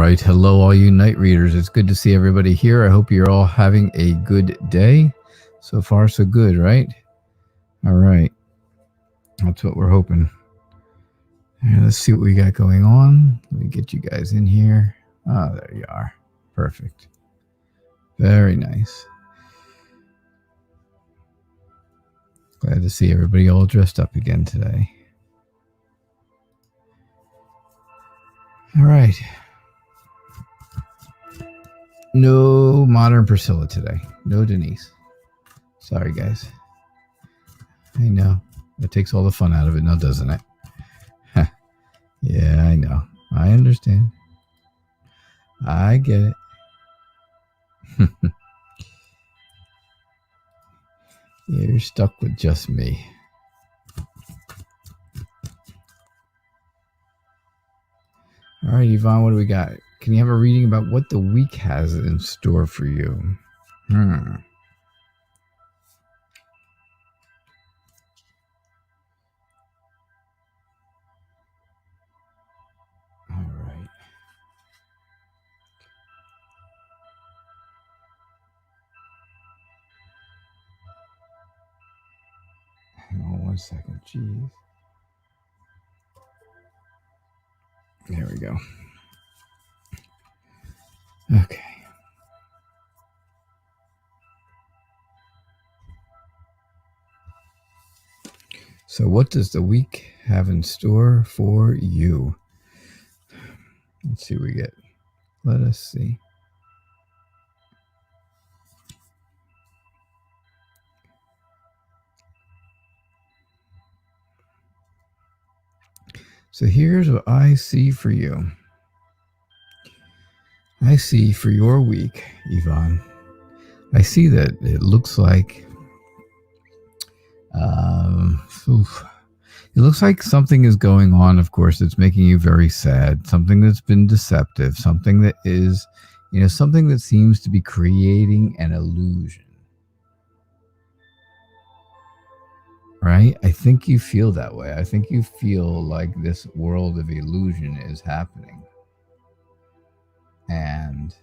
right. Hello, all you night readers. It's good to see everybody here. I hope you're all having a good day. So far, so good, right? All right. That's what we're hoping. Let's see what we got going on. Let me get you guys in here. Ah, there you are. Perfect. Very nice. Glad to see everybody all dressed up again today. All right. No modern Priscilla today. No Denise. Sorry, guys. I know. That takes all the fun out of it now, doesn't it? Yeah, I know. I understand. I get it. Yeah, you're stuck with just me. All right, Yvonne, what do we got? Can you have a reading about what the week has in store for you? All right. Hang on 1 second. Jeez. There we go. Okay. So what does the week have in store for you? Let's see what we get. Let us see. So here's what I see for you. I see for your week, Yvonne, I see that it looks like it looks like something is going on, of course, that's making you very sad, something that's been deceptive, something that is, something that seems to be creating an illusion. Right? I think you feel that way. I think you feel like this world of illusion is happening. And,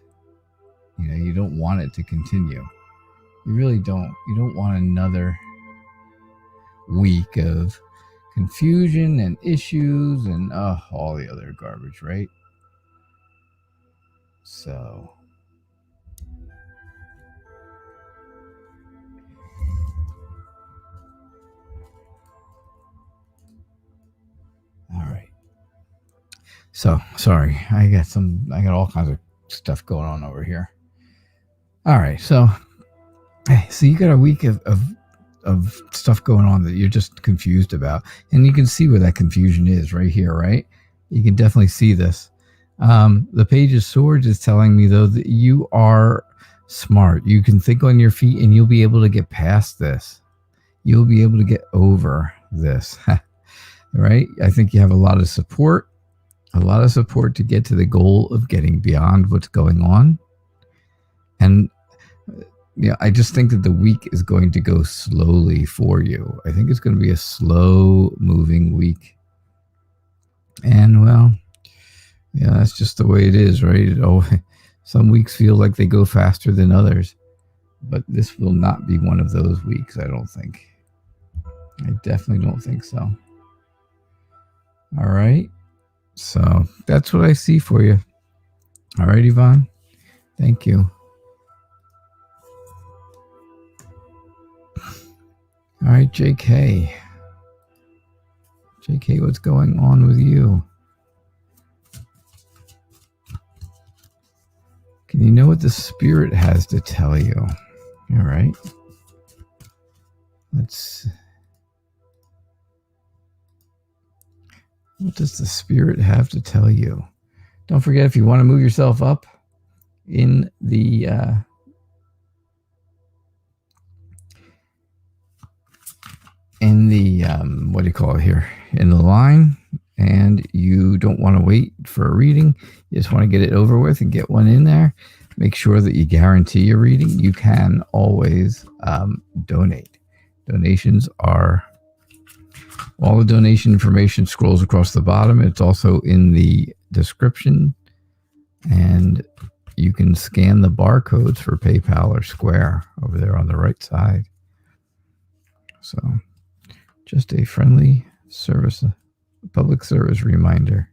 you don't want it to continue. You really don't. You don't want another week of confusion and issues and all the other garbage, right? So all right. So sorry, I got all kinds of stuff going on over here. All right, so you got a week of stuff going on that you're just confused about, and you can see where that confusion is right here, right? You can definitely see this. The Page of Swords is telling me, though, that you are smart. You can think on your feet, and you'll be able to get past this. You'll be able to get over this, right? I think you have a lot of support to get to the goal of getting beyond what's going on. And I just think that the week is going to go slowly for you. I think it's going to be a slow moving week. And that's just the way it is, right? Some weeks feel like they go faster than others, but this will not be one of those weeks, I don't think. I definitely don't think so. All right. So that's what I see for you. All right, Yvonne. Thank you. All right, JK. JK, what's going on with you? Can you know what the spirit has to tell you? All right. What does the spirit have to tell you? Don't forget, if you want to move yourself up in the what do you call it here? In the line, and you don't want to wait for a reading, you just want to get it over with and get one in there, make sure that you guarantee your reading. You can always donate. Donations are, all the donation information scrolls across the bottom. It's also in the description And you can scan the barcodes for PayPal or Square over there on the right side. So just a friendly service, public service reminder.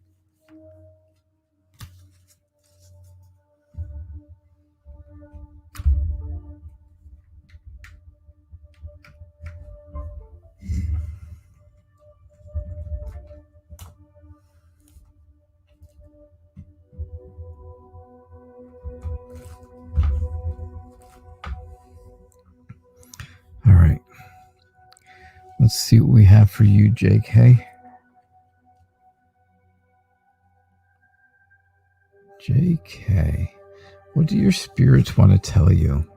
All right. Let's see what we have for you, JK. JK, what do your spirits want to tell you?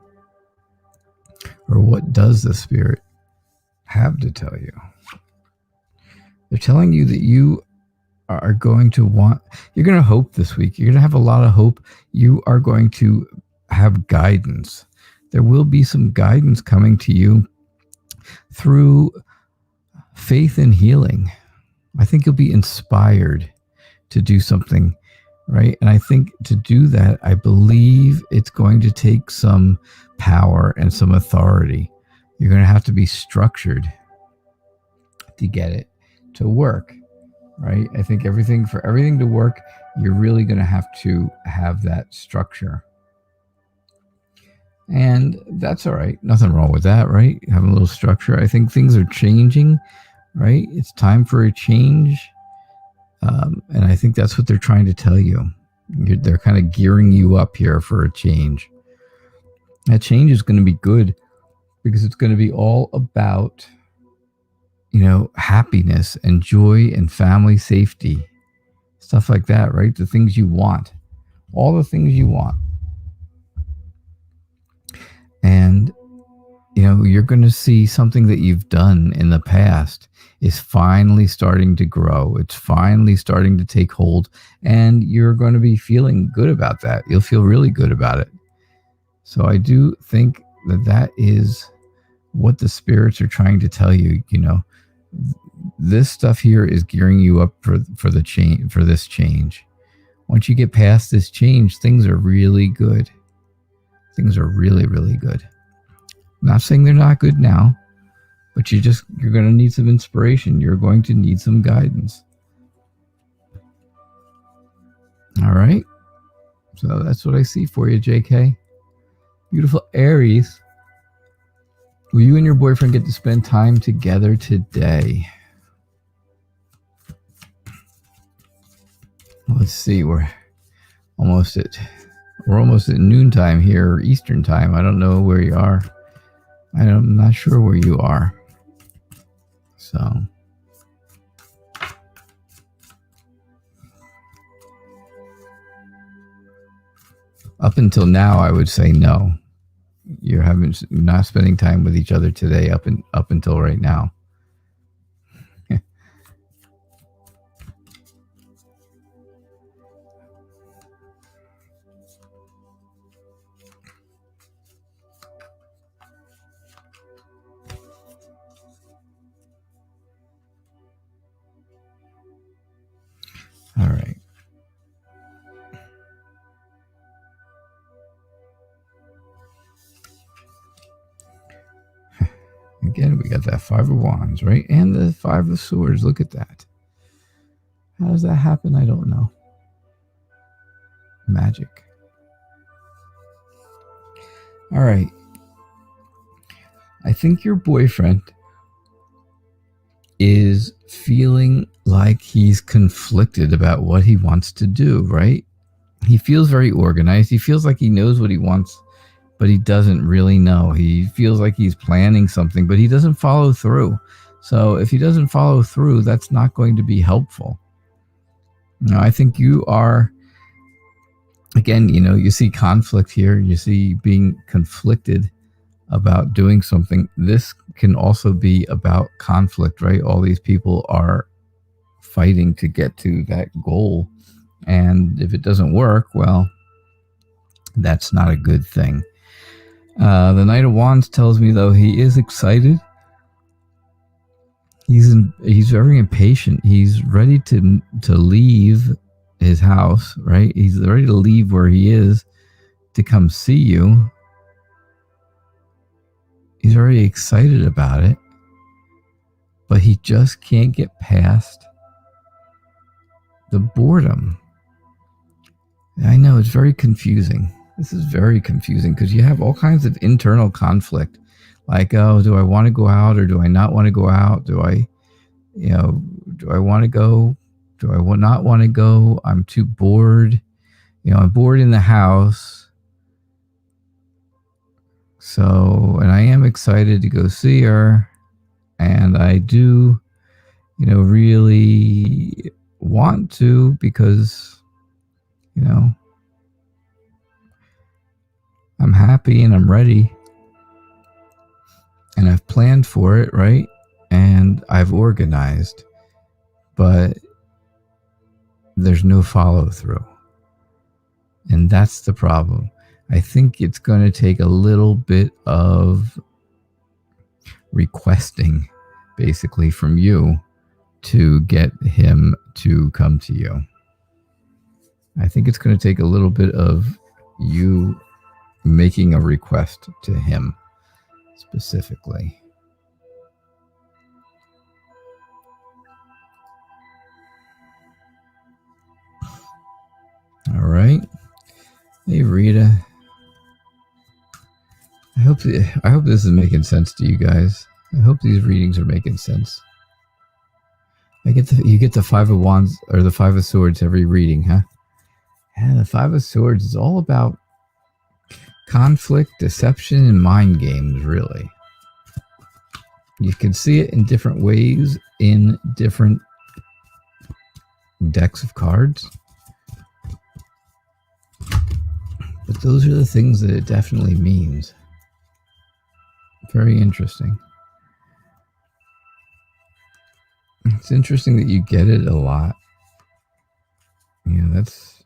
Or what does the spirit have to tell you? They're telling you that you are going to you're going to hope this week. You're going to have a lot of hope. You are going to have guidance. There will be some guidance coming to you through faith and healing. I think you'll be inspired to do something, right? And I think to do that, I believe it's going to take some power and some authority. You're going to have to be structured to get it to work, right? I think for everything to work, you're really going to have that structure. And that's all right. Nothing wrong with that, right? Having a little structure. I think things are changing, right? It's time for a change. And I think that's what they're trying to tell you. They're kind of gearing you up here for a change. That change is going to be good because it's going to be all about, happiness and joy and family safety, stuff like that, right? The things you want, all the things you want. And, you're going to see something that you've done in the past is finally starting to grow. It's finally starting to take hold, and you're going to be feeling good about that. You'll feel really good about it. So I do think that is what the spirits are trying to tell you. This stuff here is gearing you up for the change, for this change. Once you get past this change, things are really good. Things are really, really good. I'm not saying they're not good now, but you're going to need some inspiration. You're going to need some guidance. All right. So that's what I see for you, JK. Beautiful Aries. Will you and your boyfriend get to spend time together today? Let's see. We're almost at noontime here, Eastern time. I don't know where you are. I'm not sure where you are. So up until now, I would say no. You're not spending time with each other today up until right now. All right. Again, we got that Five of Wands, right? And the Five of Swords. Look at that. How does that happen? I don't know. Magic. All right. I think your boyfriend is feeling like he's conflicted about what he wants to do, right? He feels very organized. He feels like he knows what he wants, but he doesn't really know. He feels like he's planning something, but he doesn't follow through. So if he doesn't follow through, that's not going to be helpful. I think you are, again, you see conflict here. You see being conflicted about doing something. This can also be about conflict, right? All these people are fighting to get to that goal. And if it doesn't work, well, that's not a good thing. The Knight of Wands tells me, though, he is excited. He's very impatient. He's ready to leave his house, right? He's ready to leave where he is to come see you. He's already excited about it, but he just can't get past the boredom. I know it's very confusing. This is very confusing because you have all kinds of internal conflict. Like, oh, do I want to go out or do I not want to go out? Do I want to go? Do I not want to go? I'm too bored. I'm bored in the house. So, and I am excited to go see her. And I do, really want to because, I'm happy and I'm ready. And I've planned for it, right? And I've organized. But there's no follow through. And that's the problem. I think it's going to take a little bit of requesting, basically, from you to get him to come to you. I think it's going to take a little bit of you making a request to him specifically. All right. Hey, Rita. I hope this is making sense to you guys. I hope these readings are making sense. You get the Five of Wands or the Five of Swords every reading, huh? Yeah, the Five of Swords is all about conflict, deception, and mind games, really. You can see it in different ways in different decks of cards. But those are the things that it definitely means. Very interesting. It's interesting that you get it a lot. That's...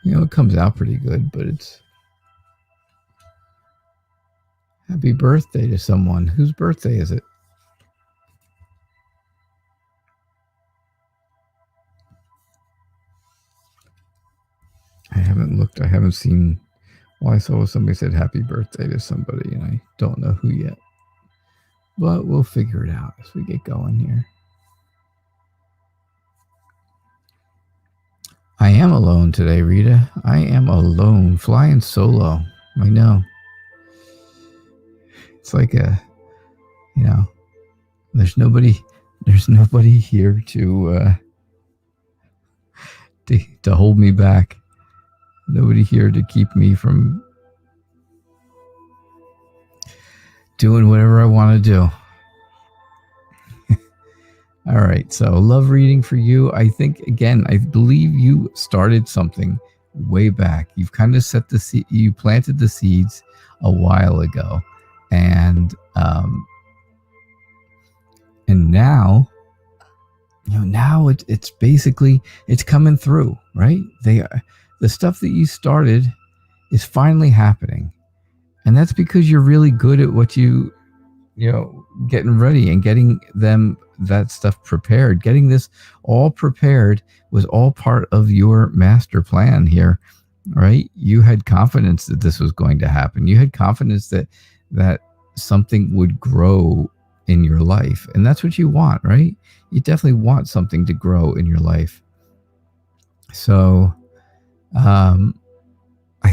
it comes out pretty good, but it's... Happy birthday to someone. Whose birthday is it? I haven't looked. I haven't seen... Well, I saw somebody said happy birthday to somebody, and I don't know who yet. But we'll figure it out as we get going here. I am alone today, Rita. I am alone, flying solo. I know. It's like there's nobody here to hold me back. Nobody here to keep me from doing whatever I want to do. All right, so love reading for you. I think, again, I believe you started something way back. You've kind of set the seed, you planted the seeds a while ago. And now, now it's basically, it's coming through, right? The stuff that you started is finally happening. And that's because you're really good at what getting ready and getting that stuff prepared. Getting this all prepared was all part of your master plan here, right? You had confidence that this was going to happen. You had confidence that something would grow in your life. And that's what you want, right? You definitely want something to grow in your life. So, I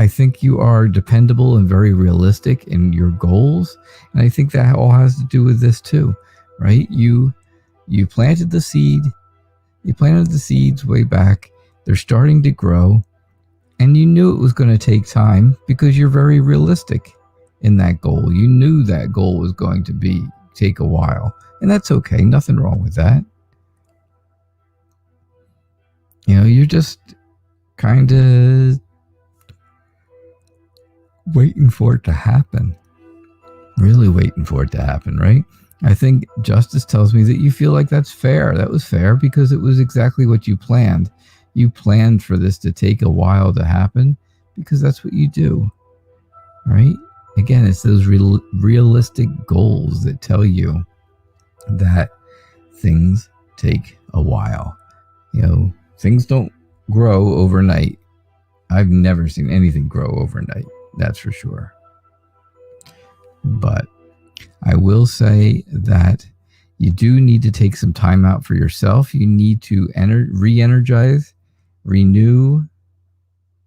think you are dependable and very realistic in your goals. And I think that all has to do with this too, right? You planted the seed. You planted the seeds way back. They're starting to grow. And you knew it was going to take time because you're very realistic in that goal. You knew that goal was going to take a while. And that's okay. Nothing wrong with that. You're just kind of waiting for it to happen. Really waiting for it to happen, right? I think justice tells me that you feel like that's fair. That was fair because it was exactly what you planned. You planned for this to take a while to happen because that's what you do, right? Again, it's those realistic goals that tell you that things take a while. Things don't grow overnight. I've never seen anything grow overnight, that's for sure. But I will say that you do need to take some time out for yourself. You need to re-energize, renew,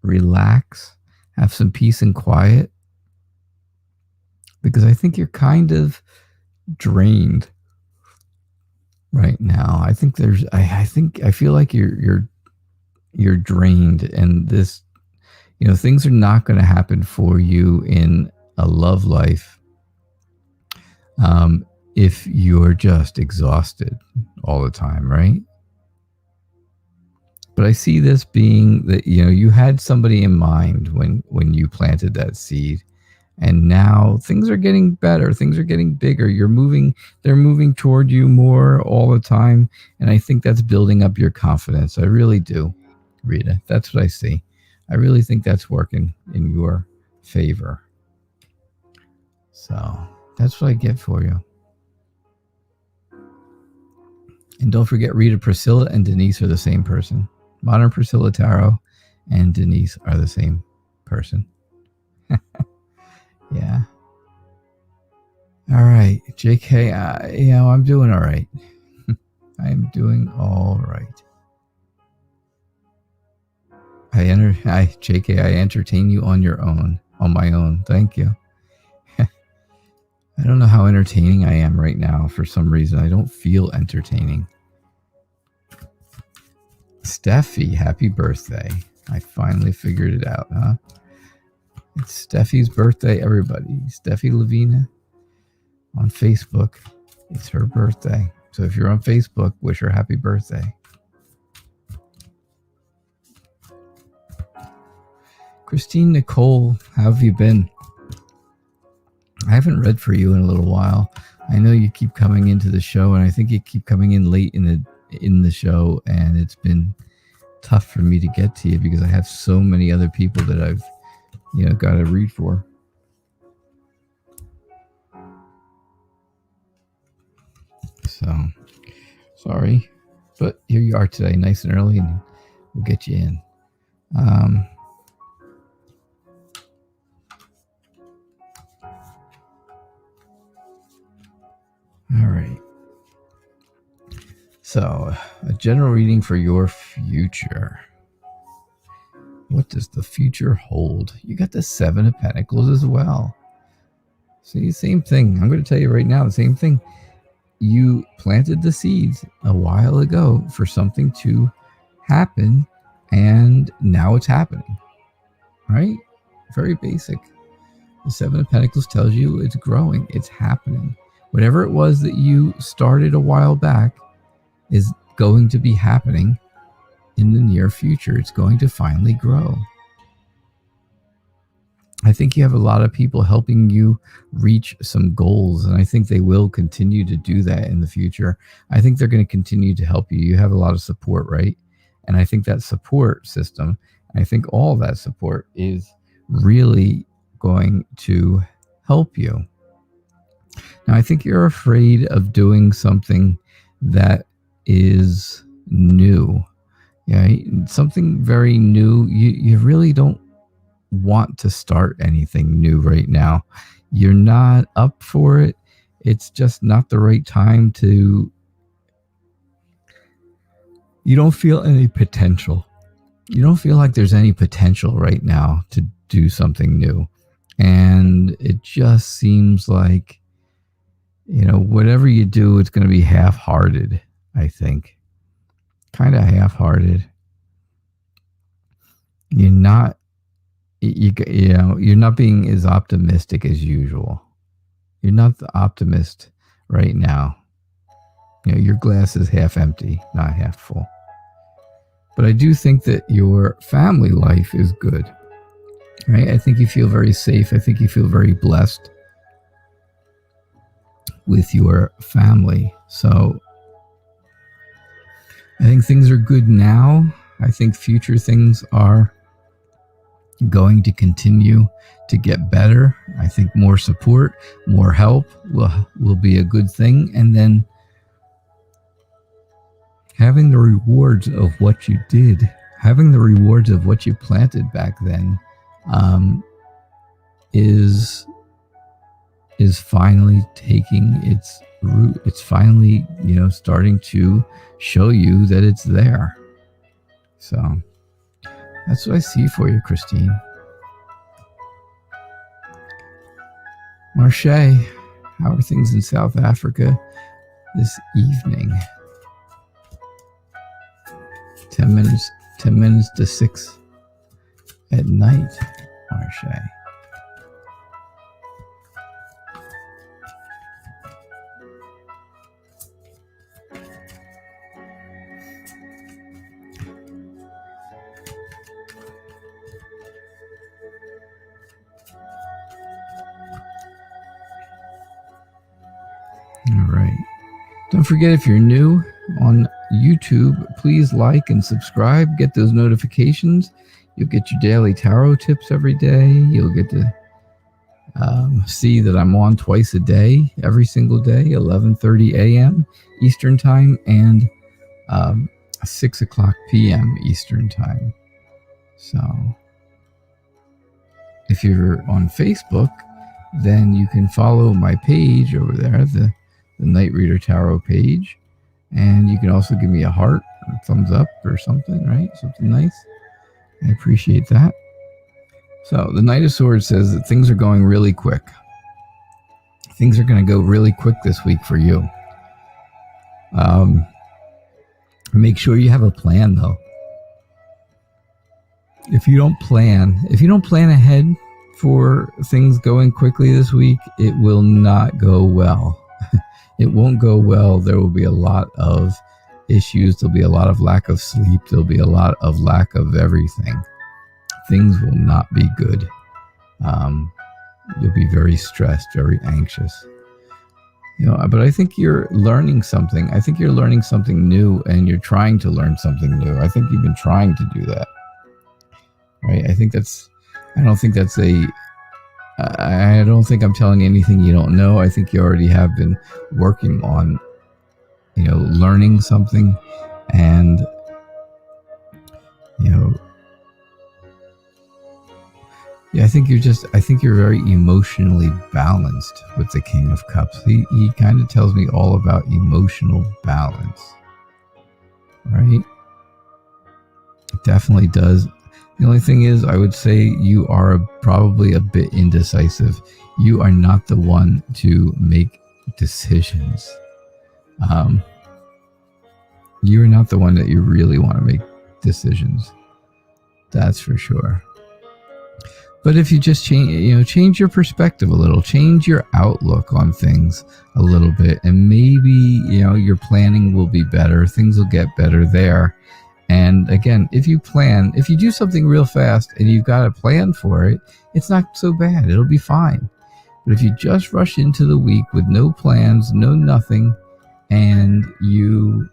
relax, have some peace and quiet. Because I think you're kind of drained right now. I feel like you're drained, and this, things are not going to happen for you in a love life if you're just exhausted all the time, right? But I see this being that, you had somebody in mind when you planted that seed, and now things are getting better. Things are getting bigger. They're moving toward you more all the time. And I think that's building up your confidence. I really do, Rita. That's what I see. I really think that's working in your favor. So that's what I get for you. And don't forget, Rita, Priscilla, and Denise are the same person. Modern Priscilla Tarot and Denise are the same person. Yeah. All right, JK, I'm doing all right. I'm doing all right. JK, I entertain you on my own. Thank you. I don't know how entertaining I am right now. For some reason, I don't feel entertaining. Steffi, happy birthday. I finally figured it out, huh? It's Steffi's birthday, everybody. Steffi Lavina on Facebook. It's her birthday. So if you're on Facebook, wish her happy birthday. Christine Nicole, how have you been? I haven't read for you in a little while. I know you keep coming into the show, and I think you keep coming in late in the show, and it's been tough for me to get to you because I have so many other people that I've got to read for. So, sorry. But here you are today, nice and early, and we'll get you in. All right. So, a general reading for your future. What does the future hold? You got the Seven of Pentacles as well. See, same thing. I'm going to tell you right now, the same thing. You planted the seeds a while ago for something to happen, and now it's happening. Right? Very basic. The Seven of Pentacles tells you it's growing. It's happening. Whatever it was that you started a while back is going to be happening in the near future. It's going to finally grow. I think you have a lot of people helping you reach some goals, and I think they will continue to do that in the future. I think they're going to continue to help you. You have a lot of support, right? And I think that support system, I think all that support is really going to help you. Now, I think you're afraid of doing something that is new. Yeah, something very new. You really don't want to start anything new right now. You're not up for it. It's just not the right time to. You don't feel any potential. You don't feel like there's any potential right now to do something new. And it just seems like, whatever you do, it's going to be half-hearted, I think. Kind of half-hearted. You're not being as optimistic as usual. You're not the optimist right now. Your glass is half empty, not half full. But I do think that your family life is good, right? I think you feel very safe. I think you feel very blessed with your family. So I think things are good now. I think future things are going to continue to get better. I think more support, more help will be a good thing. And then having the rewards of what you did, having the rewards of what you planted back then, is finally taking its root. It's finally, starting to show you that it's there. So that's what I see for you, Christine. Marche, how are things in South Africa this evening? 10 minutes to 6 at night, Marche. All right. Don't forget, if you're new on YouTube, please like and subscribe. Get those notifications. You'll get your daily tarot tips every day. You'll get to see that I'm on twice a day, every single day, 11:30 a.m. Eastern Time and 6 o'clock p.m. Eastern Time. So if you're on Facebook, then you can follow my page over there, the Knight Reader Tarot page. And you can also give me a heart, a thumbs up or something, right? Something nice. I appreciate that. So the Knight of Swords says that things are going really quick. Things are going to go really quick this week for you. Make sure you have a plan, though. If you don't plan ahead for things going quickly this week, it will not go well. It won't go well. There will be a lot of issues. There'll be a lot of lack of sleep. There'll be a lot of lack of everything. Things will not be good. You'll be very stressed, very anxious. But I think you're learning something. I think you're learning something new, and you're trying to learn something new. I think you've been trying to do that. Right? I don't think I'm telling you anything you don't know. I think you already have been working on, learning something, and, I think you're very emotionally balanced with the King of Cups. He kind of tells me all about emotional balance, right? It definitely does. The only thing is, I would say you are probably a bit indecisive. You are not the one to make decisions. You are not the one that you really want to make decisions. That's for sure. But if you just change your perspective a little, change your outlook on things a little bit, and maybe, your planning will be better. Things will get better there. And again, if you do something real fast and you've got a plan for it, it's not so bad. It'll be fine. But if you just rush into the week with no plans, no nothing, and you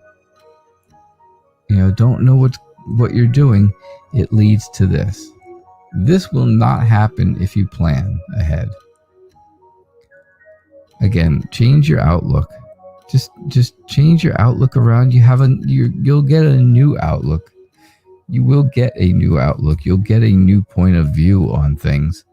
don't know what you're doing, it leads to this. This will not happen if you plan ahead. Again, change your outlook. Just change your outlook around. You'll get a new outlook. You will get a new outlook. You'll get a new point of view on things.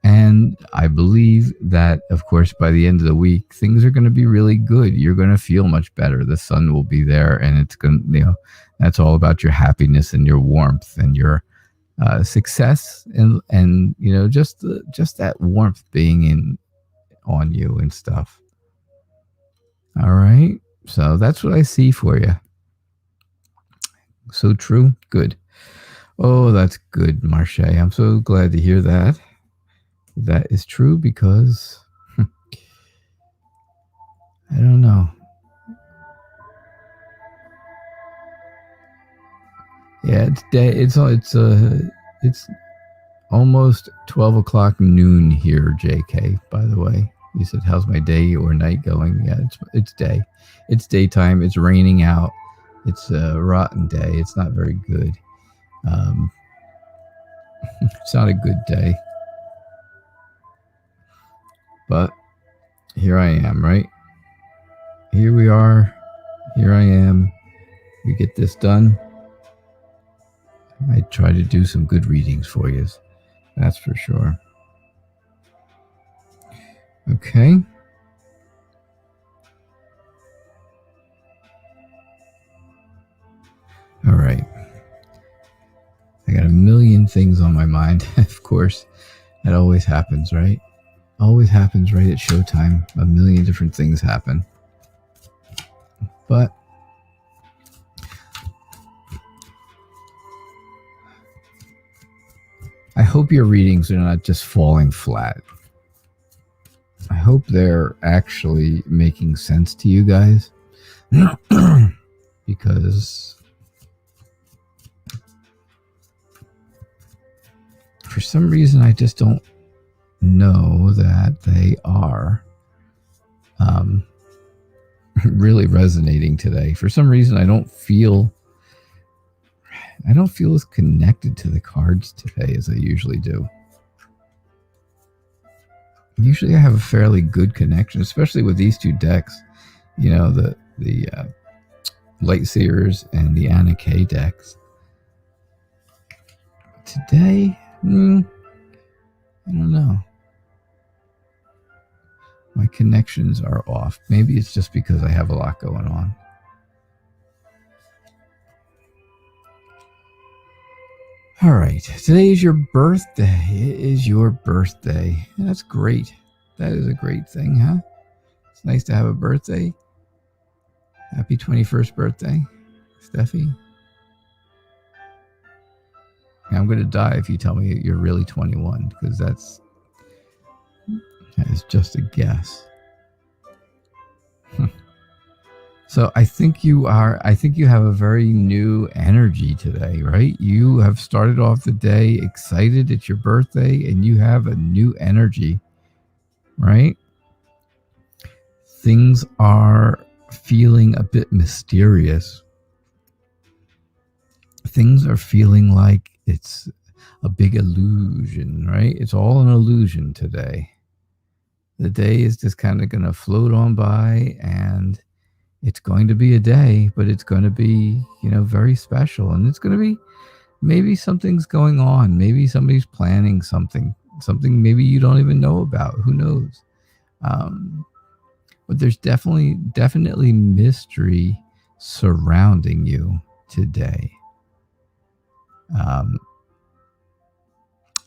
And I believe that, of course, by the end of the week, things are going to be really good. You're going to feel much better. The sun will be there, and it's going to, that's all about your happiness and your warmth and your success, and just that warmth being on you and stuff. All right, so that's what I see for you. So true. Good. Oh, that's good, Marche. I'm so glad to hear that. That is true, because I don't know. Yeah, it's almost 12 o'clock noon here, JK, by the way. You said, how's my day or night going? Yeah, it's day. It's daytime. It's raining out. It's a rotten day. It's not very good. It's not a good day. But here I am, right? Here we are. Here I am. we get this done, I try to do some good readings for you. That's for sure. Okay. All right. I got a million things on my mind. Of course, that always happens, right? Always happens right at showtime. A million different things happen. But I hope your readings are not just falling flat. I hope they're actually making sense to you guys. Because for some reason, I just don't know that they are really resonating today. For some reason, I don't feel as connected to the cards today as I usually do. Usually I have a fairly good connection, especially with these two decks. You know, the Light Seers and the Anna K decks. Today, I don't know. My connections are off. Maybe it's just because I have a lot going on. All right, today is your birthday. It is your birthday. That's great. That is a great thing, huh? It's nice to have a birthday. Happy 21st birthday, Steffi. I'm going to die if you tell me you're really 21, because that is just a guess. So I think you have a very new energy today, right? You have started off the day excited. It's your birthday and you have a new energy, right? Things are feeling a bit mysterious. Things are feeling like it's a big illusion, right? It's all an illusion today. The day is just kind of going to float on by, and it's going to be a day, but it's going to be, very special. And it's going to be, maybe something's going on. Maybe somebody's planning something maybe you don't even know about. Who knows? But there's definitely mystery surrounding you today.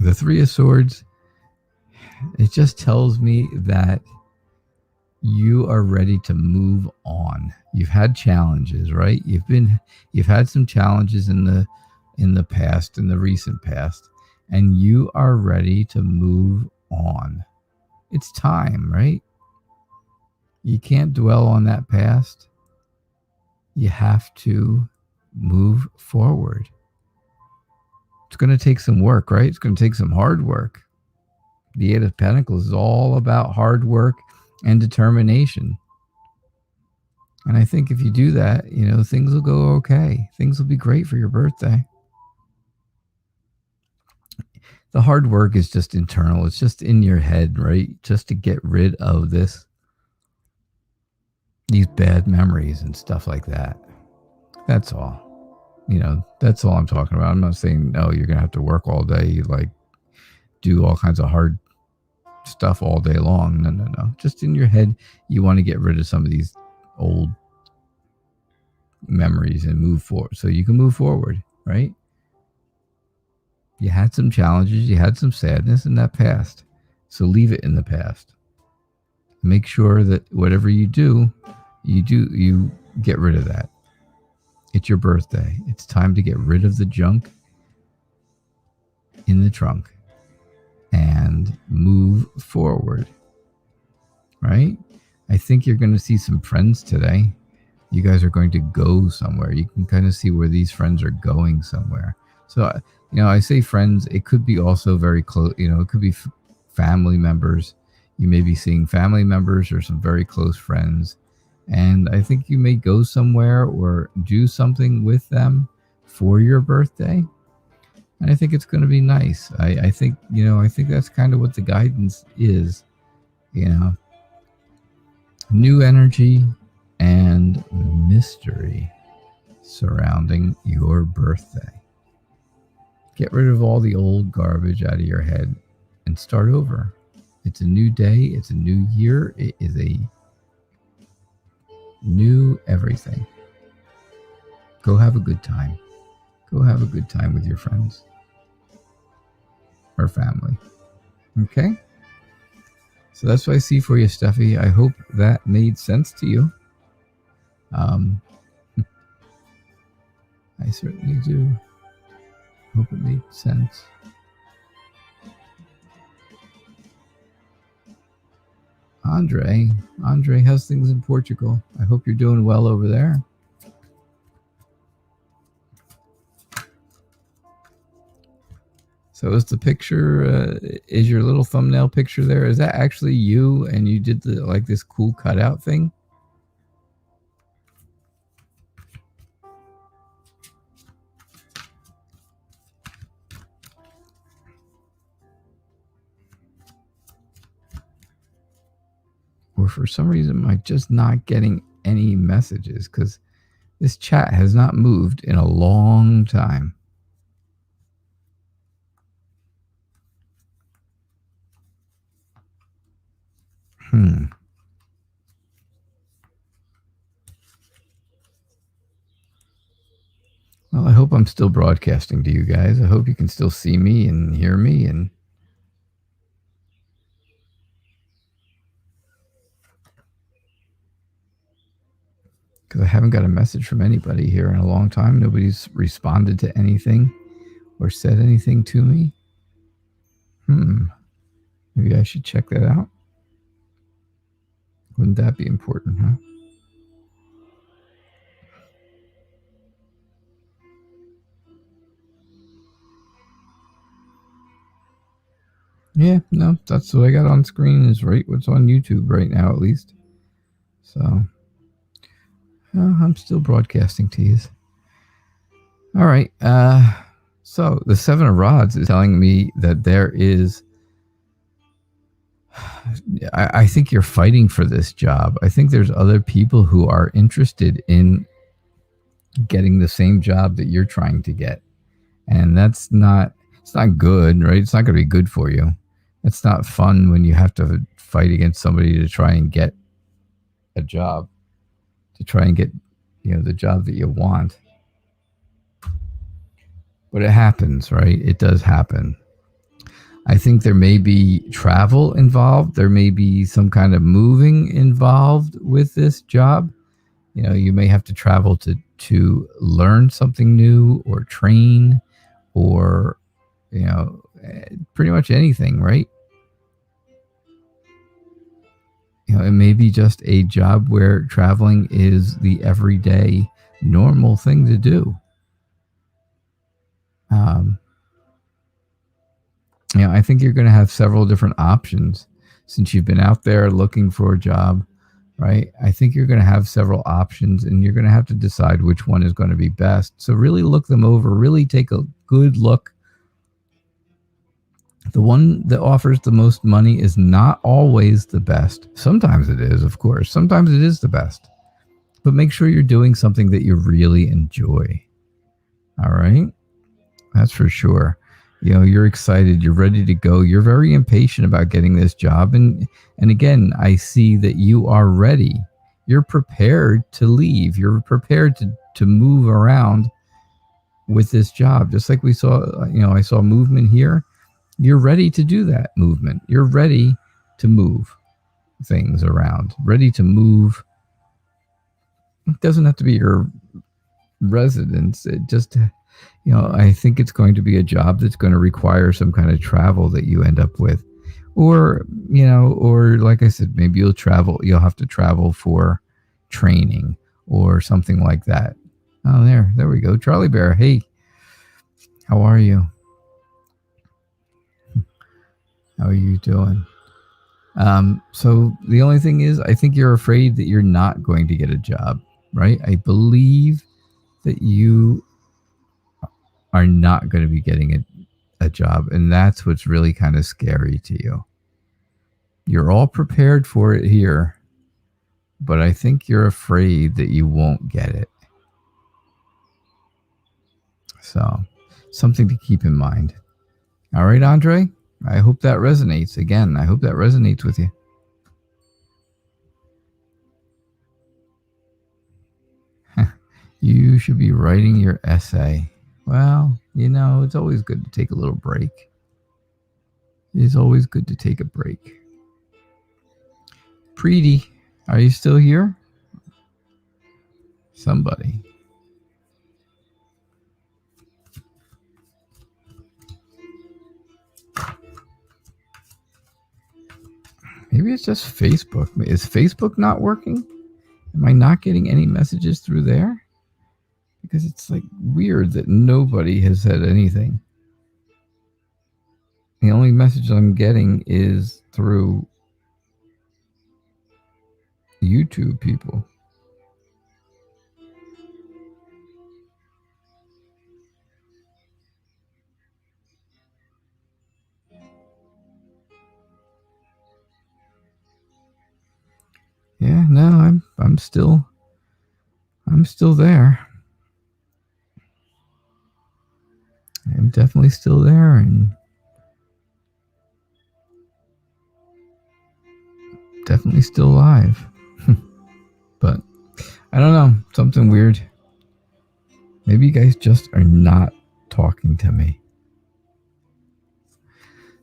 The Three of Swords, it just tells me that you are ready to move on. You've had challenges, right? You've had some challenges in the past, in the recent past, and you are ready to move on. It's time, right? You can't dwell on that past. You have to move forward. It's going to take some work, right? It's going to take some hard work. The Eight of Pentacles is all about hard work and determination. And I think if you do that, things will go okay. Things will be great for your birthday. The hard work is just internal. It's just in your head, right? Just to get rid of these bad memories and stuff like that. That's all. That's all I'm talking about. I'm not saying, no, you're going to have to work all day, like do all kinds of hard stuff all day long. No. Just in your head, you want to get rid of some of these old memories and move forward so you can move forward, right? You had some challenges, you had some sadness in that past. So leave it in the past. Make sure that whatever you do, you get rid of that. It's your birthday. It's time to get rid of the junk in the trunk and move forward, right? I think you're going to see some friends today. You guys are going to go somewhere. You can kind of see where these friends are going somewhere. So, I say friends, it could be also very close, it could be family members. You may be seeing family members or some very close friends. And I think you may go somewhere or do something with them for your birthday. And I think it's going to be nice. I think that's kind of what the guidance is, new energy and mystery. surrounding your birthday. Get rid of all the old garbage out of your head and start over. It's a new day. It's a new year. It is a new everything. Go have a good time. Go have a good time with your friends or family. Okay? So that's what I see for you, Steffi. I hope that made sense to you. I certainly do. Hope it made sense. Andre, how's things in Portugal? I hope you're doing well over there. So is the picture, is your little thumbnail picture there? Is that actually you and you did the like this cool cutout thing? Or for some reason, am I just not getting any messages? Because this chat has not moved in a long time. Well, I hope I'm still broadcasting to you guys. I hope you can still see me and hear me. And because I haven't got a message from anybody here in a long time. Nobody's responded to anything or said anything to me. Maybe I should check that out. Wouldn't that be important, huh? Yeah, no, that's what I got on screen is right what's on YouTube right now, at least. So, I'm still broadcasting to you. All right. So the Seven of Rods is telling me that there is, I think you're fighting for this job. I think there's other people who are interested in getting the same job that you're trying to get. And it's not good, right? It's not going to be good for you. It's not fun when you have to fight against somebody to try and get a job, to try and get, the job that you want. But it happens, right? It does happen. I think there may be travel involved. There may be some kind of moving involved with this job. You may have to travel to learn something new or train or, pretty much anything, right? It may be just a job where traveling is the everyday normal thing to do. I think you're going to have several different options since you've been out there looking for a job, right? I think you're going to have several options and you're going to have to decide which one is going to be best. So really look them over, really take a good look. The one that offers the most money is not always the best. Sometimes it is, of course. Sometimes it is the best. But make sure you're doing something that you really enjoy. All right? That's for sure. You're excited. You're ready to go. You're very impatient about getting this job. And again, I see that you are ready. You're prepared to leave. You're prepared to move around with this job. Just like we saw, I saw movement here. You're ready to do that movement. You're ready to move things around, ready to move. It doesn't have to be your residence. It just, I think it's going to be a job that's going to require some kind of travel that you end up with. Or, or like I said, maybe you'll have to travel for training or something like that. Oh, there we go. Charlie Bear. Hey, how are you? How are you doing? So the only thing is, I think you're afraid that you're not going to get a job, right? I believe that you are not going to be getting a job, and that's what's really kind of scary to you. You're all prepared for it here, but I think you're afraid that you won't get it. So something to keep in mind. All right, Andre, I hope that resonates. Again, I hope that resonates with you. You should be writing your essay. Well, you know, it's always good to take a little break. It's always good to take a break. Preeti, are you still here? Somebody. Maybe it's just Facebook. Is Facebook not working? Am I not getting any messages through there? Because it's like weird that nobody has said anything. The only message I'm getting is through YouTube people. Yeah, no, I'm still there. I'm definitely still there, and definitely still alive. But I don't know, something weird. Maybe you guys just are not talking to me.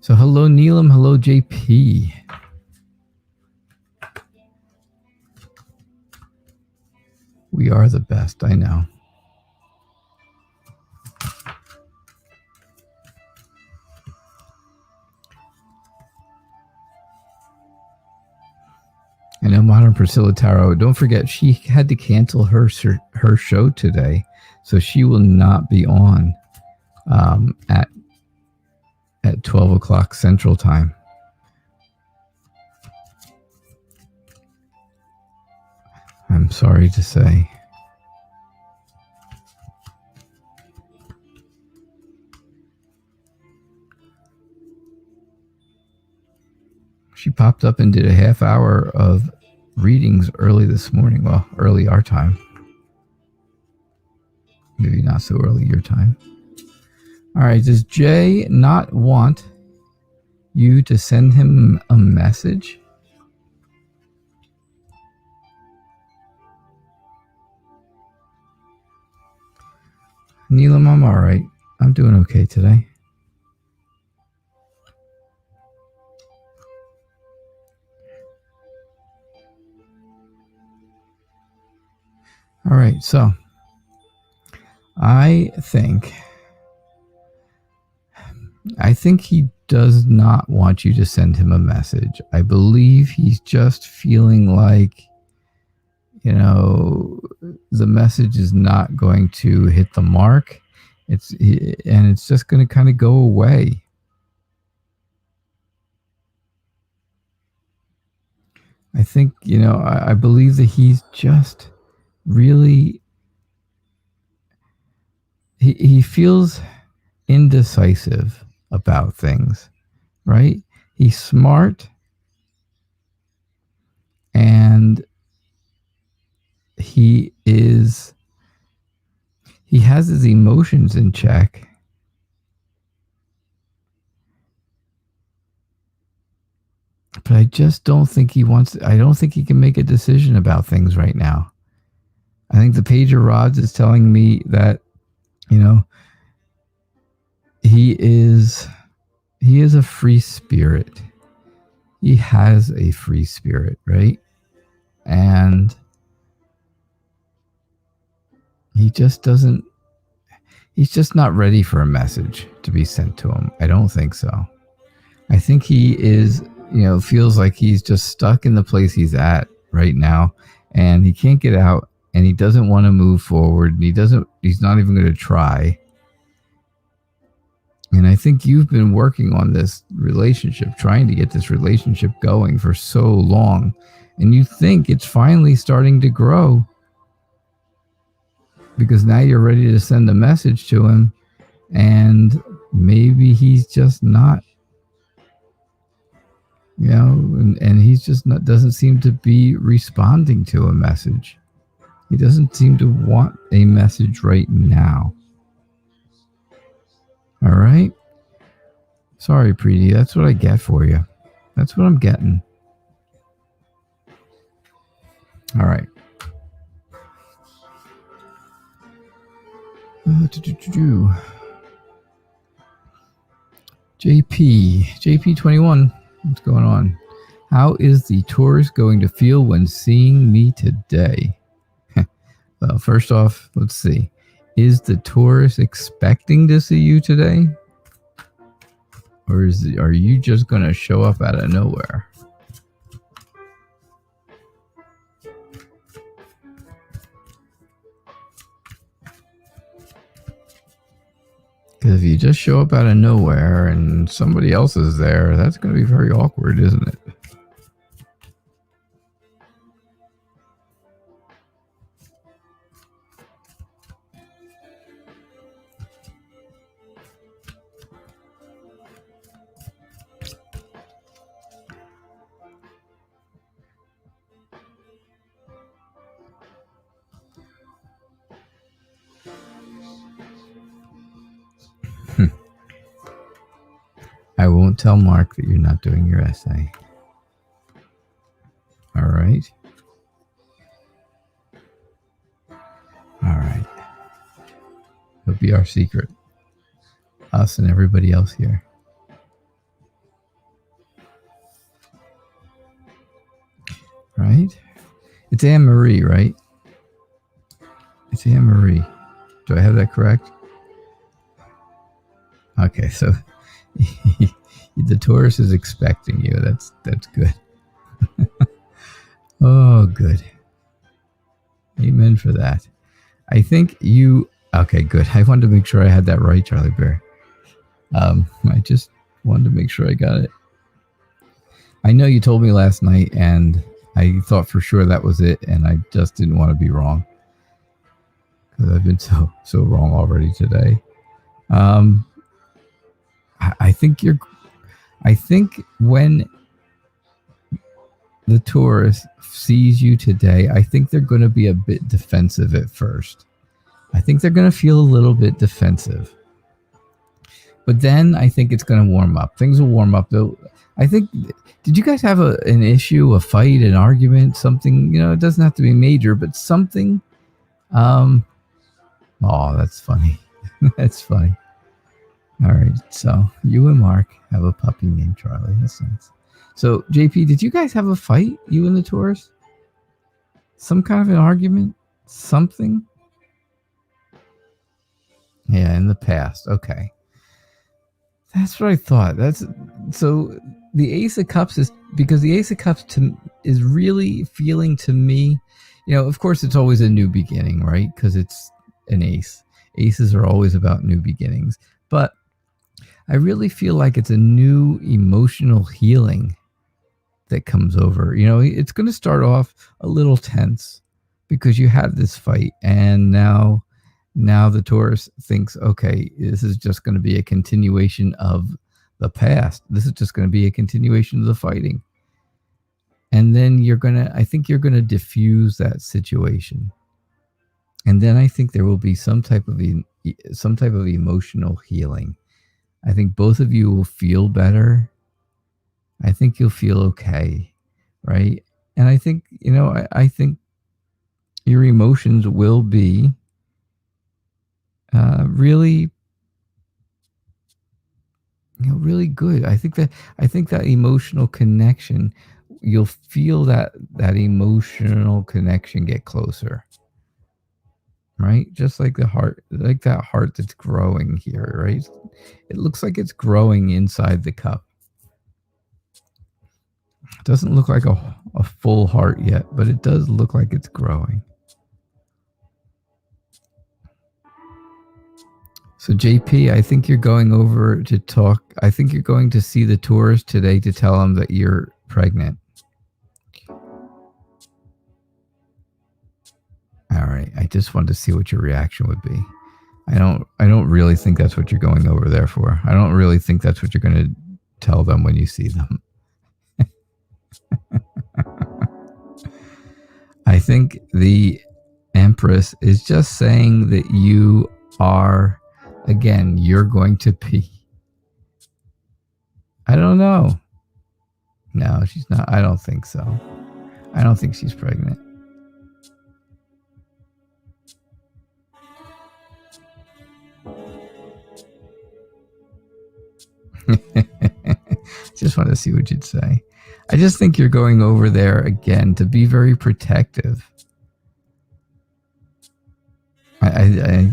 So hello Neelam, hello JP. We are the best, I know. I know Modern Priscilla Tarot. Don't forget, she had to cancel her show today, so she will not be on at 12 o'clock Central Time. I'm sorry to say. She popped up and did a half hour of readings early this morning. Well, early our time. Maybe not so early your time. All right, does Jay not want you to send him a message? Neelam, I'm all right. I'm doing okay today. All right, so I think he does not want you to send him a message. I believe he's just feeling like, you know, the message is not going to hit the mark. It's just going to kind of go away. I think, you know, I believe that he's just really, he feels indecisive about things, right? He's smart and he has his emotions in check. But I just don't think I don't think he can make a decision about things right now. I think the Page of Rods is telling me that, you know, he is a free spirit. He has a free spirit, right? And he's just not ready for a message to be sent to him. I don't think so. I think he is, you know, feels like he's just stuck in the place he's at right now, and he can't get out, and he doesn't want to move forward, and he's not even going to try. And I think you've been working on this relationship, trying to get this relationship going for so long, and you think it's finally starting to grow because now you're ready to send a message to him, and maybe he's just not, you know, and he's just not, doesn't seem to be responding to a message. He doesn't seem to want a message right now. All right. Sorry, Preeti. That's what I get for you. That's what I'm getting. All right. JP21. What's going on? How is the Taurus going to feel when seeing me today? Well, first off, let's see. Is the Taurus expecting to see you today? Or are you just going to show up out of nowhere? Because if you just show up out of nowhere and somebody else is there, that's going to be very awkward, isn't it? I won't tell Mark that you're not doing your essay. All right. All right. It'll be our secret. Us and everybody else here. Right? It's Anne-Marie, right? It's Anne-Marie. Do I have that correct? Okay, so the Taurus is expecting you. That's good. Oh, good. Amen for that. I think you... Okay, good. I wanted to make sure I had that right, Charlie Bear. I just wanted to make sure I got it. I know you told me last night, and I thought for sure that was it, and I just didn't want to be wrong. Because I've been so wrong already today. I think when the Taurus sees you today, I think they're going to be a bit defensive at first. I think they're going to feel a little bit defensive. But then I think it's going to warm up. Things will warm up. I think, did you guys have an issue, a fight, an argument, something? It doesn't have to be major, but something. Oh, that's funny. That's funny. All right, so you and Mark have a puppy named Charlie. That's nice. So, JP, did you guys have a fight, you and the Taurus? Some kind of an argument? Something? Yeah, in the past. Okay. That's what I thought. So the Ace of Cups is, because the Ace of Cups is really feeling to me, of course it's always a new beginning, right? Because it's an ace. Aces are always about new beginnings. But I really feel like it's a new emotional healing that comes over. It's going to start off a little tense because you had this fight, and now the Taurus thinks, okay, this is just going to be a continuation of the past. This is just going to be a continuation of the fighting. And then I think you're going to diffuse that situation. And then I think there will be some type of emotional healing. I think both of you will feel better. I think you'll feel okay, right? And I think, I think your emotions will be really, really good. I think that emotional connection, you'll feel that emotional connection get closer. Right? Just like the heart, like that heart that's growing here, right? It looks like it's growing inside the cup. It doesn't look like a full heart yet, but it does look like it's growing. So JP, I think you're going over to talk. I think you're going to see the Taurus today to tell him that you're pregnant. All right. I just wanted to see what your reaction would be. I don't really think that's what you're going over there for. I don't really think that's what you're going to tell them when you see them. I think the Empress is just saying that you are again, you're going to be, I don't know. No, she's not. I don't think so. I don't think she's pregnant. Just wanted to see what you'd say. I just think you're going over there again to be very protective. I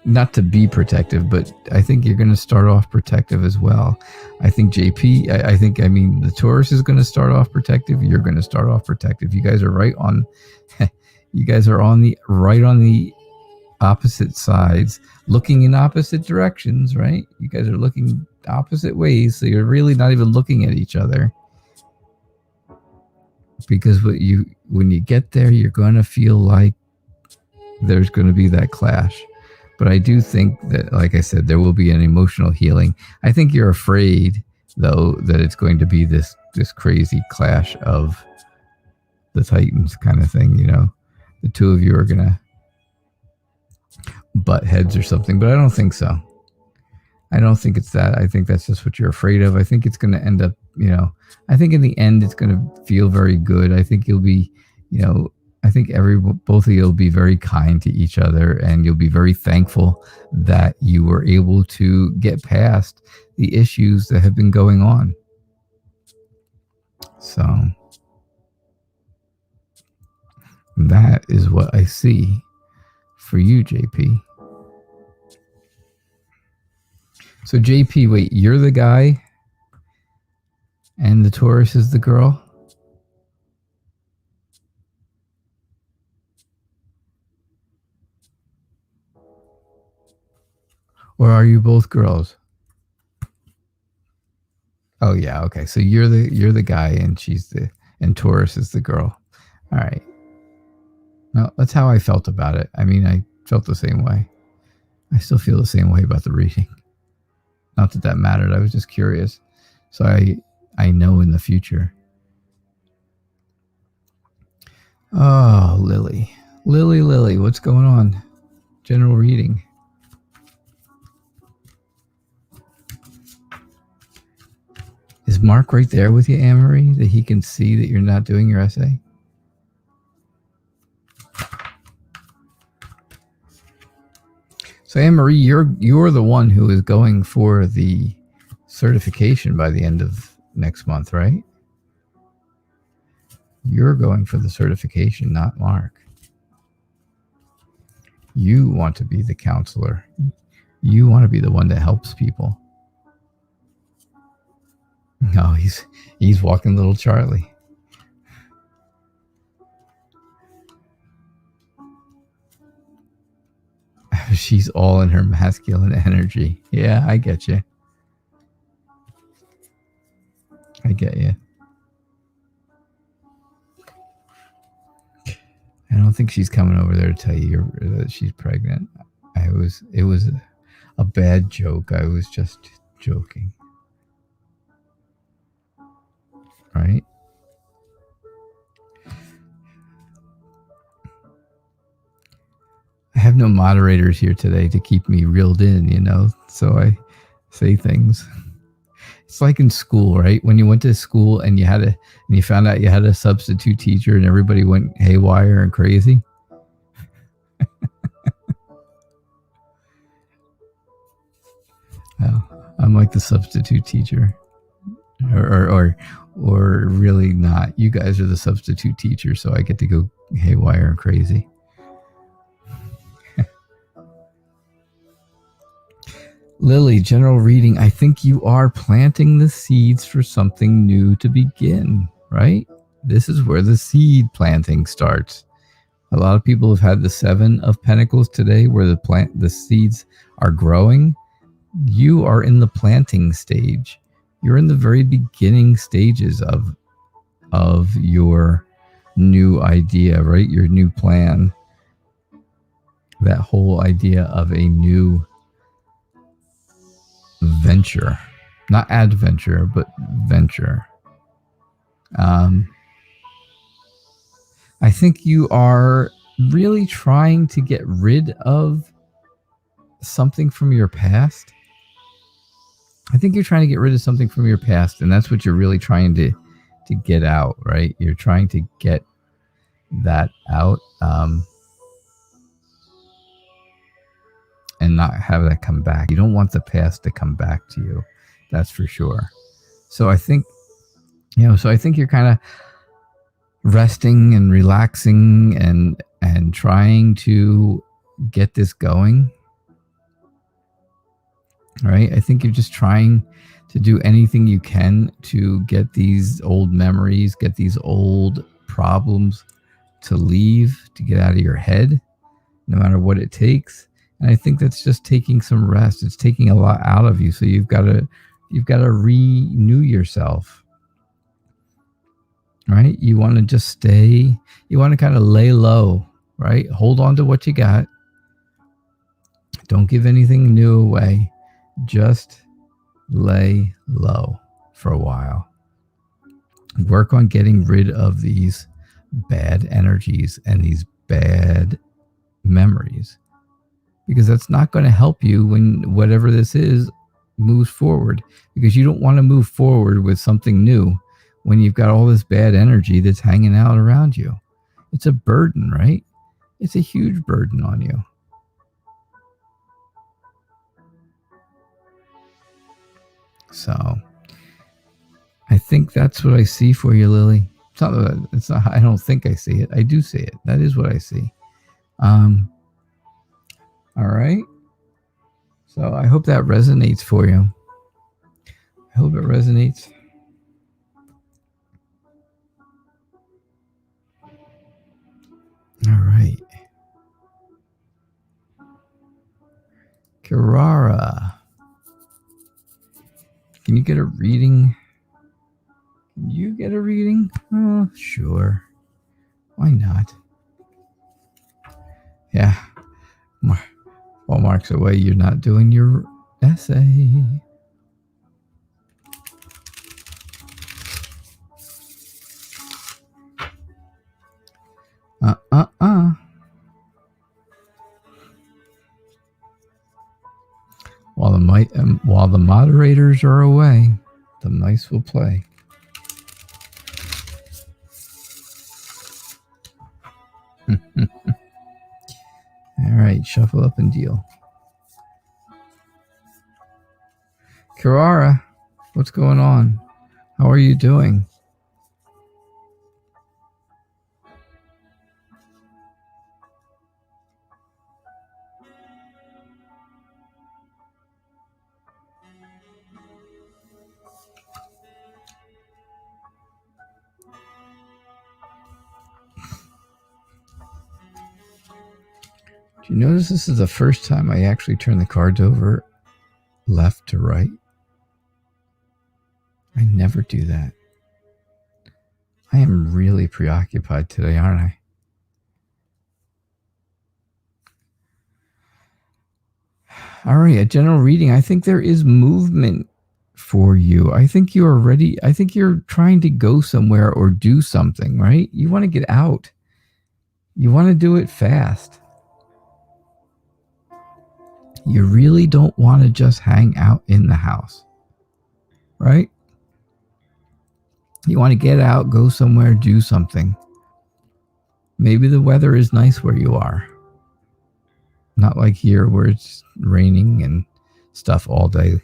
not to be protective, but I think you're going to start off protective as well. I think JP, I mean, the Taurus is going to start off protective. You're going to start off protective. You guys are right on, you guys are on the opposite sides, looking in opposite directions, right? You guys are looking opposite ways, so you're really not even looking at each other. Because when you get there, you're going to feel like there's going to be that clash. But I do think that, like I said, there will be an emotional healing. I think you're afraid, though, that it's going to be this crazy clash of the Titans kind of thing, you know? The two of you are going to butt heads or something, but I don't think so. I don't think it's that. I think that's just what you're afraid of. I think it's going to end up, you know, I think in the end it's going to feel very good. I think you'll be, you know, I think both of you will be very kind to each other, and you'll be very thankful that you were able to get past the issues that have been going on. So that is what I see for you, JP. So JP, wait, you're the guy and the Taurus is the girl? Or are you both girls? Oh yeah, okay. So you're the guy and and Taurus is the girl. All right. No, that's how I felt about it. I mean, I felt the same way. I still feel the same way about the reading. Not that that mattered. I was just curious. So I know in the future. Oh, Lily, what's going on? General reading. Is Mark right there with you, Anne-Marie, that he can see that you're not doing your essay? So Anne-Marie, you're the one who is going for the certification by the end of next month, right? You're going for the certification, not Mark. You want to be the counselor. You want to be the one that helps people. No, he's walking little Charlie. She's all in her masculine energy. Yeah, I get you. I get you. I don't think she's coming over there to tell you that she's pregnant. It was a bad joke. I was just joking. Right? I have no moderators here today to keep me reeled in, you know, so I say things. It's like in school, right? When you went to school and you found out you had a substitute teacher and everybody went haywire and crazy. Well, I'm like the substitute teacher, or really not. You guys are the substitute teacher, so I get to go haywire and crazy. Lily, general reading. I think you are planting the seeds for something new to begin, right? This is where the seed planting starts. A lot of people have had the 7 of Pentacles today where the seeds are growing. You are in the planting stage. You're in the very beginning stages of your new idea, right? Your new plan. That whole idea of a new venture, not adventure, but venture. I think you are really trying to get rid of something from your past. I think you're trying to get rid of something from your past, and that's what you're really trying to get out, right? You're trying to get that out, and not have that come back. You don't want the past to come back to you. That's for sure. So I think, I think you're kind of resting and relaxing and trying to get this going. Right? I think you're just trying to do anything you can to get these old memories, get these old problems to leave, to get out of your head, no matter what it takes. And I think that's just taking some rest. It's taking a lot out of you. So you've got to renew yourself. Right? You want to just stay, you want to kind of lay low, right? Hold on to what you got. Don't give anything new away. Just lay low for a while. Work on getting rid of these bad energies and these bad memories, because that's not going to help you when whatever this is moves forward, because you don't want to move forward with something new when you've got all this bad energy that's hanging out around you. It's a burden, right? It's a huge burden on you. So I think that's what I see for you, Lily. It's not, I don't think I see it. I do see it. That is what I see. All right. So I hope that resonates for you. I hope it resonates. All right. Kirara. Can you get a reading? Can you get a reading? Oh, sure. Why not? Yeah. While Mark's away, you're not doing your essay. While the moderators are away, the mice will play. All right, shuffle up and deal. Kirara, what's going on? How are you doing? Do you notice this is the first time I actually turn the cards over left to right? I never do that. I am really preoccupied today, aren't I? All right, a general reading. I think there is movement for you. I think you are ready. I think you're trying to go somewhere or do something, right? You want to get out. You want to do it fast. You really don't want to just hang out in the house, right? You want to get out, go somewhere, do something. Maybe the weather is nice where you are. Not like here where it's raining and stuff all day.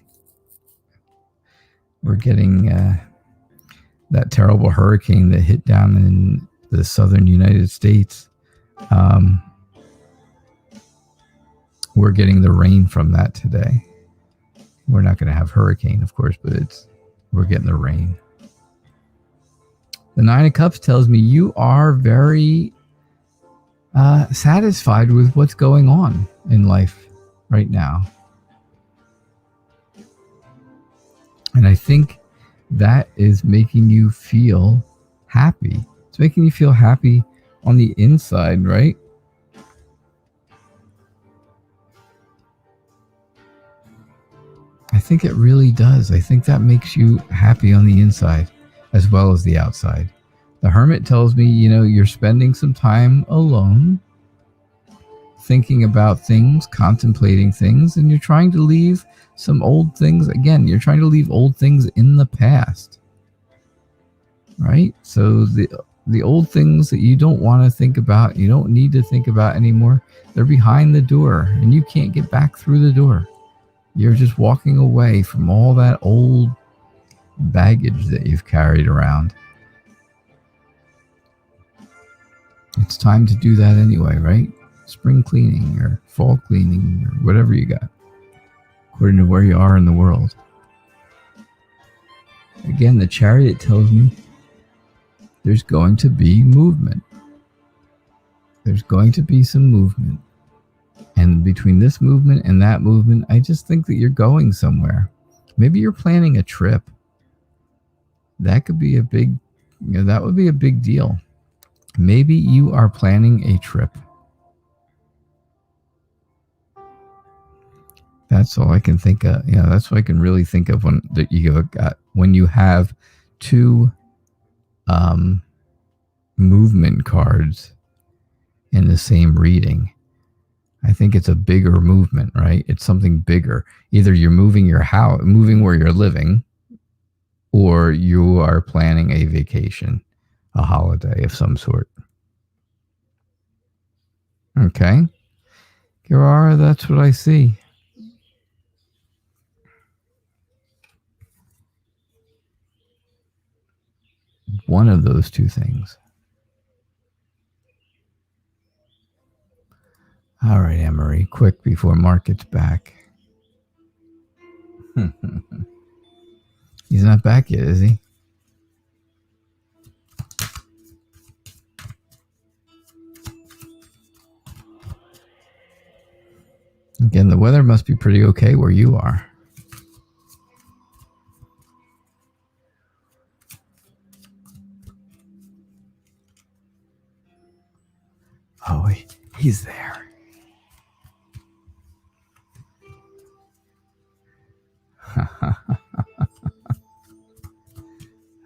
We're getting that terrible hurricane that hit down in the southern United States. We're getting the rain from that today. We're not going to have hurricane, of course, but we're getting the rain. The Nine of Cups tells me you are very satisfied with what's going on in life right now. And I think that is making you feel happy. It's making you feel happy on the inside, right? I think it really does. I think that makes you happy on the inside as well as the outside. The Hermit tells me, you're spending some time alone. thinking about things, contemplating things, and you're trying to leave some old things. Again, you're trying to leave old things in the past, right? So the old things that you don't want to think about, you don't need to think about anymore, they're behind the door, and you can't get back through the door. You're just walking away from all that old baggage that you've carried around. It's time to do that anyway, right? Spring cleaning or fall cleaning or whatever you got, according to where you are in the world. Again, the Chariot tells me there's going to be movement. There's going to be some movement. And between this movement and that movement, I just think that you're going somewhere. Maybe you're planning a trip. That could be a big, that would be a big deal. Maybe you are planning a trip. That's all I can think of. That's what I can really think of when you have two movement cards in the same reading. I think it's a bigger movement, right? It's something bigger. Either you're moving your house, moving where you're living, or you are planning a vacation, a holiday of some sort. Okay. Gerara, that's what I see. One of those two things. All right, Emery, quick before Mark gets back. He's not back yet, is he? Again, the weather must be pretty okay where you are. Oh, he's there.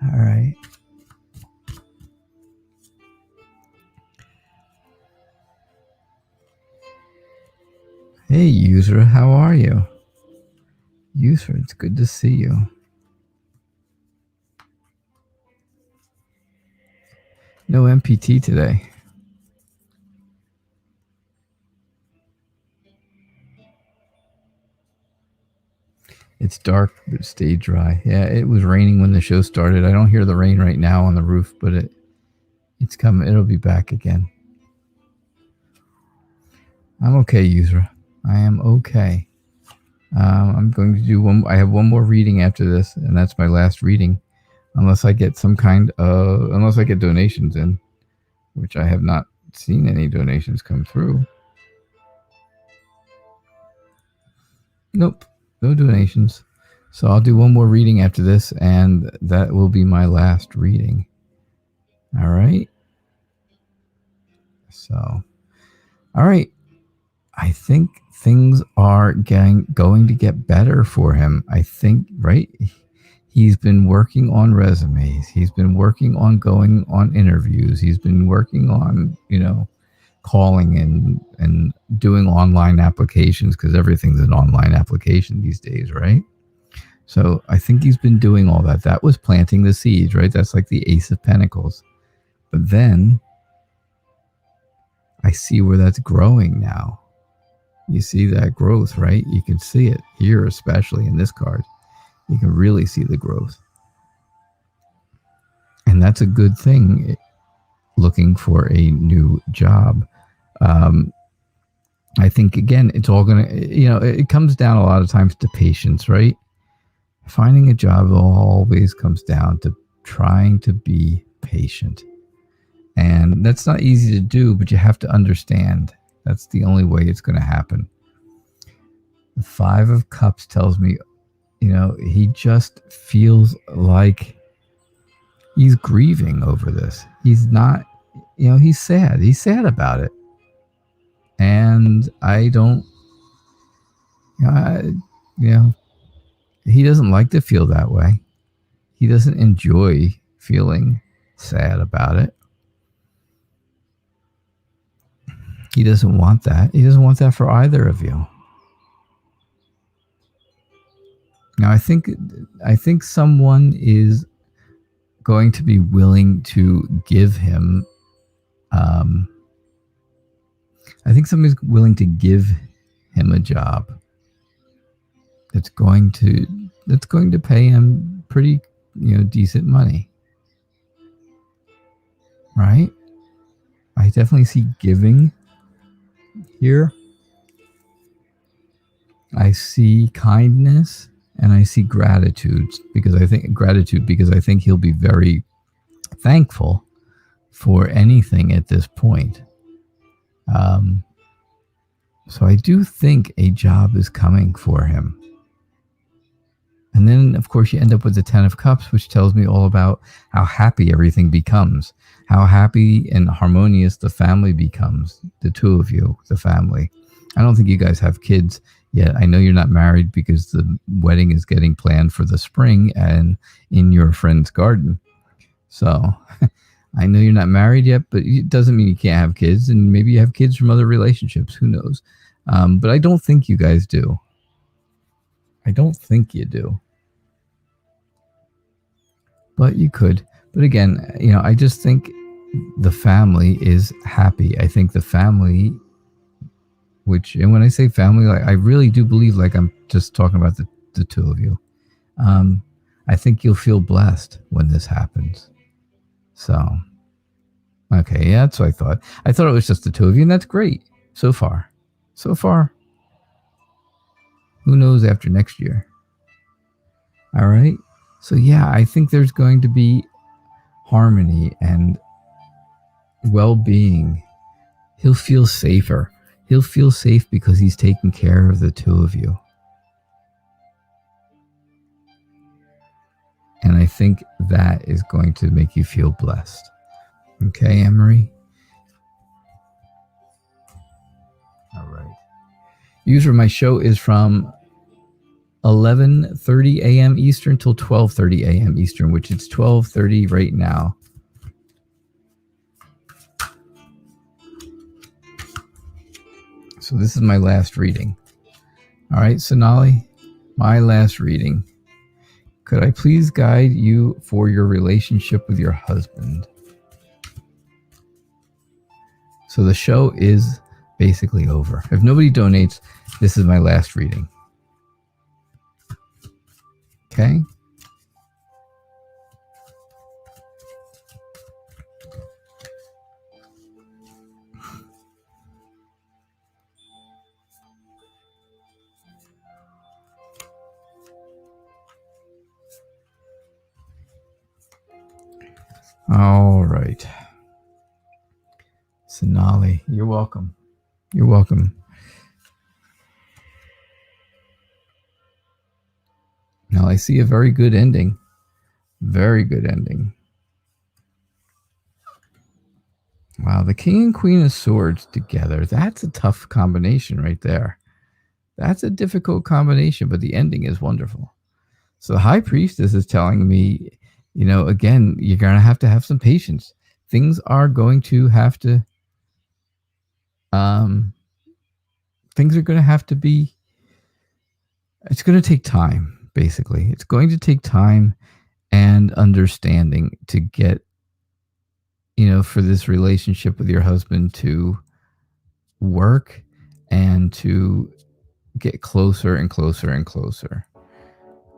All right. Hey, Yusra, how are you? Yusra, it's good to see you. No MPT today. It's dark, but stay dry. Yeah, it was raining when the show started. I don't hear the rain right now on the roof, but it's coming. It'll be back again. I'm okay, Yusra. I am okay. I'm going to do one. I have one more reading after this, and that's my last reading, unless I get unless I get donations in, which I have not seen any donations come through. Nope, no donations. So I'll do one more reading after this, and that will be my last reading. All right. So, all right. I think things are going to get better for him. I think, right? He's been working on resumes. He's been working on going on interviews. He's been working on, calling and doing online applications, because everything's an online application these days, right? So I think he's been doing all that. That was planting the seeds, right? That's like the Ace of Pentacles. But then I see where that's growing now. You see that growth, right? You can see it here, especially in this card. You can really see the growth. And that's a good thing, looking for a new job. I think, again, it's all going to, it comes down a lot of times to patience, right? Finding a job always comes down to trying to be patient. And that's not easy to do, but you have to understand. That's the only way it's going to happen. The 5 of Cups tells me, he just feels like he's grieving over this. He's not, he's sad. He's sad about it. And I don't, he doesn't like to feel that way. He doesn't enjoy feeling sad about it. He doesn't want that. He doesn't want that for either of you. Now, I think someone is going to be willing to give him. I think somebody's willing to give him a job that's going to pay him pretty, decent money, right? I definitely see giving here. I see kindness and I see gratitude because I think he'll be very thankful for anything at this point. So I do think a job is coming for him. And then, of course, you end up with the 10 of Cups, which tells me all about how happy everything becomes, how happy and harmonious the family becomes, the two of you, the family. I don't think you guys have kids yet. I know you're not married because the wedding is getting planned for the spring and in your friend's garden. So I know you're not married yet, but it doesn't mean you can't have kids, and maybe you have kids from other relationships. Who knows? But I don't think you guys do. I don't think you do. But you could. But again, I just think the family is happy. I think the family, and when I say family, I really do believe I'm just talking about the two of you. I think you'll feel blessed when this happens. So, okay, yeah, that's what I thought. I thought it was just the two of you, and that's great so far. So far. Who knows after next year? All right. So, yeah, I think there's going to be harmony and well-being. He'll feel safer. He'll feel safe because he's taking care of the two of you. And I think that is going to make you feel blessed. Okay, Emery? All right. User, my show is from 11:30 a.m. Eastern till 12:30 a.m. Eastern, which it's 12:30 right now. So this is my last reading. All right, Sonali, my last reading. Could I please guide you for your relationship with your husband? So the show is basically over. If nobody donates, this is my last reading. Okay? All right. Sonali, you're welcome. You're welcome. Now I see a very good ending. Very good ending. Wow, the King and Queen of Swords together. That's a tough combination right there. That's a difficult combination, but the ending is wonderful. So the High Priestess is telling me, again, you're going to have some patience. Things are going to have to, things are going to have to be, it's going to take time, basically. It's going to take time and understanding to get, for this relationship with your husband to work and to get closer and closer and closer.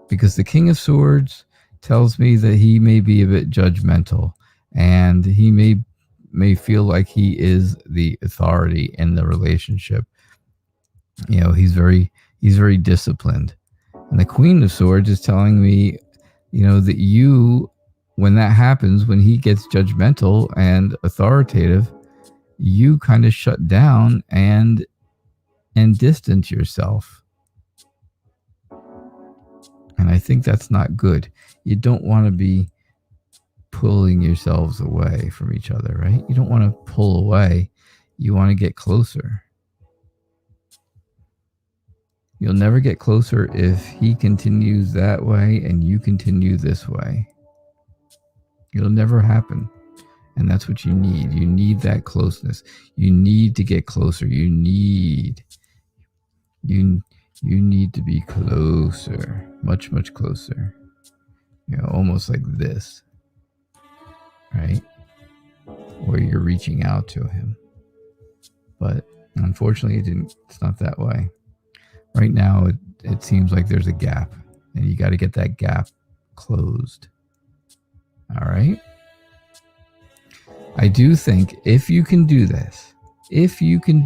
Because the King of Swords tells me that he may be a bit judgmental and he may feel like he is the authority in the relationship. He's very disciplined. And the Queen of Swords is telling me, that you, when that happens, when he gets judgmental and authoritative, you kind of shut down and distance yourself. And I think that's not good. You don't want to be pulling yourselves away from each other, right? You don't want to pull away. You want to get closer. You'll never get closer if he continues that way and you continue this way. It'll never happen. And that's what you need. You need that closeness. You need to get closer. You need to be closer, much, much closer. Almost like this, right? Where you're reaching out to him. But unfortunately, it's not that way. Right now, it seems like there's a gap, and you got to get that gap closed. All right? I do think if you can do this, if you can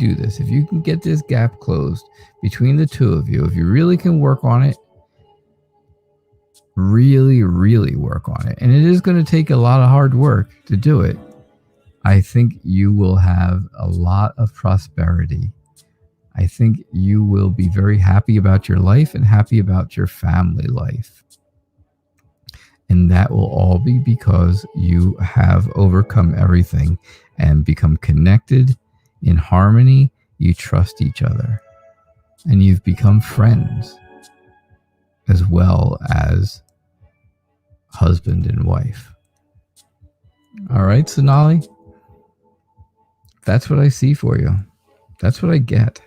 get this gap closed between the two of you, if you really can work on it, really, really work on it, and it is going to take a lot of hard work to do it, I think you will have a lot of prosperity. I think you will be very happy about your life and happy about your family life. And that will all be because you have overcome everything and become connected in harmony. You trust each other and you've become friends as well as husband and wife. All right, Sonali, that's what I see for you. That's what I get.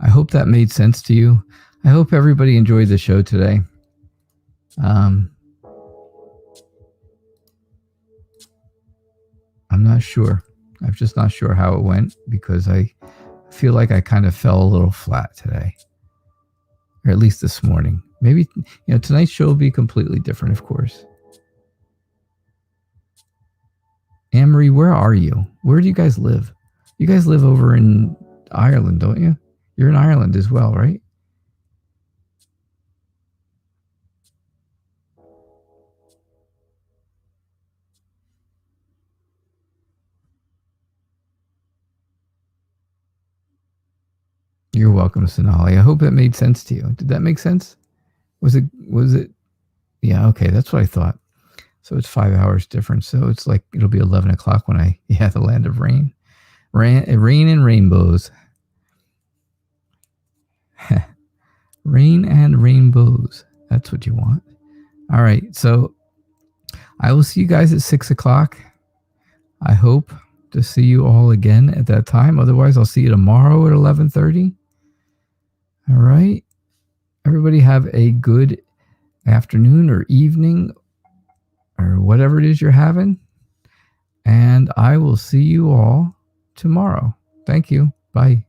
I hope that made sense to you. I hope everybody enjoyed the show today. I'm not sure. I'm just not sure how it went because I feel like I kind of fell a little flat today, or at least this morning. Maybe, tonight's show will be completely different, of course. Anne-Marie, where are you? Where do you guys live? You guys live over in Ireland, don't you? You're in Ireland as well, right? You're welcome, Sonali. I hope that made sense to you. Did that make sense? Was it? Yeah, okay, that's what I thought. So it's 5 hours difference. So it's like, it'll be 11 o'clock when the land of rain. Rain and rainbows. Rain and rainbows. That's what you want. All right, so I will see you guys at 6 o'clock. I hope to see you all again at that time. Otherwise, I'll see you tomorrow at 11:30. All right. Everybody have a good afternoon or evening or whatever it is you're having. And I will see you all tomorrow. Thank you. Bye.